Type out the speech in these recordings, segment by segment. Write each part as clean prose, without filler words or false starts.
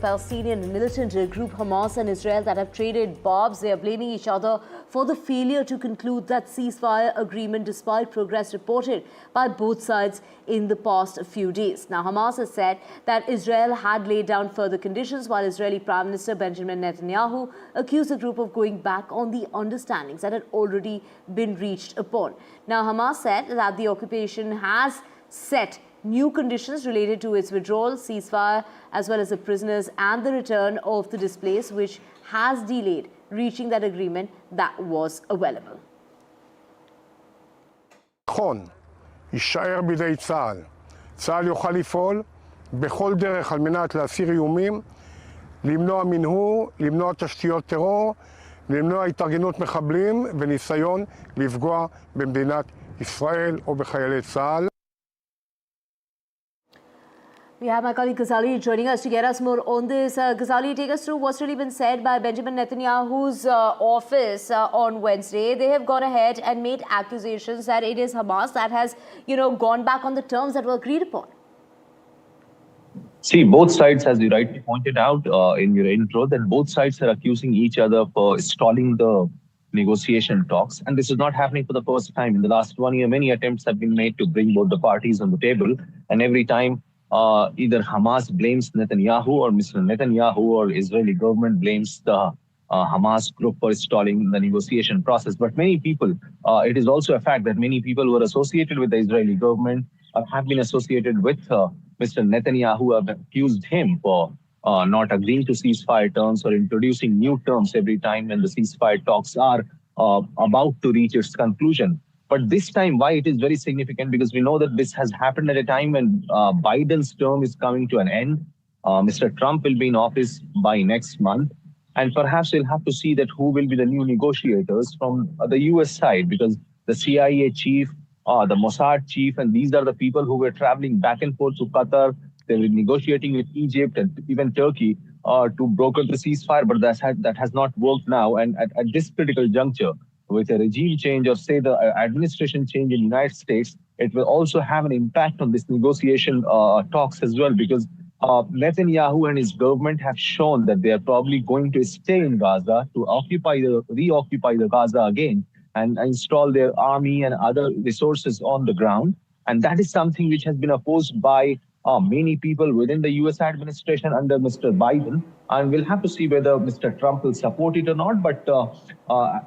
Palestinian militant group Hamas and Israel that have traded bombs. They are blaming each other for the failure to conclude that ceasefire agreement despite progress reported by both sides in the past few days. Now, Hamas has said that Israel had laid down further conditions, while Israeli Prime Minister Benjamin Netanyahu accused the group of going back on the understandings that had already been reached upon. Now, Hamas said that the occupation has set new conditions related to its withdrawal, ceasefire, as well as the prisoners and the return of the displaced, which has delayed reaching that agreement that was available. יישאר בידי צה"ל. צה"ל יוכל לפעול בכל דרך על מנת להסיר איומים, למנוע מנהור, למנוע תשתיות טרור, למנוע התארגנות מחבלים וניסיון לפגוע במדינת ישראל או בחיילי צה"ל. We have my colleague Ghazali joining us to get us more on this. Ghazali, take us through what's really been said by Benjamin Netanyahu's office on Wednesday. They have gone ahead and made accusations that it is Hamas that has, gone back on the terms that were agreed upon. See, both sides, as you rightly pointed out in your intro, that both sides are accusing each other for stalling the negotiation talks. And this is not happening for the first time. In the last 1 year, many attempts have been made to bring both the parties on the table. And every time, either Hamas blames Netanyahu or Mr. Netanyahu or Israeli government blames the Hamas group for stalling the negotiation process. But many people, it is also a fact that many people who are associated with the Israeli government have been associated with Mr. Netanyahu, have accused him for not agreeing to ceasefire terms or introducing new terms every time when the ceasefire talks are about to reach its conclusion. But this time, why it is very significant, because we know that this has happened at a time when Biden's term is coming to an end. Mr. Trump will be in office by next month. And perhaps we'll have to see that who will be the new negotiators from the US side, because the CIA chief, the Mossad chief, and these are the people who were traveling back and forth to Qatar. They were negotiating with Egypt and even Turkey to broker the ceasefire, but that has not worked now. And at this critical juncture, with a regime change or say the administration change in the United States, it will also have an impact on this negotiation talks as well, because Netanyahu and his government have shown that they are probably going to stay in Gaza to reoccupy the Gaza again and install their army and other resources on the ground. And that is something which has been opposed by many people within the US administration under Mr. Biden. And we'll have to see whether Mr. Trump will support it or not. But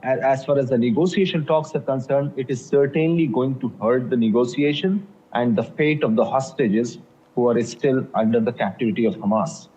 as far as the negotiation talks are concerned, it is certainly going to hurt the negotiation and the fate of the hostages who are still under the captivity of Hamas.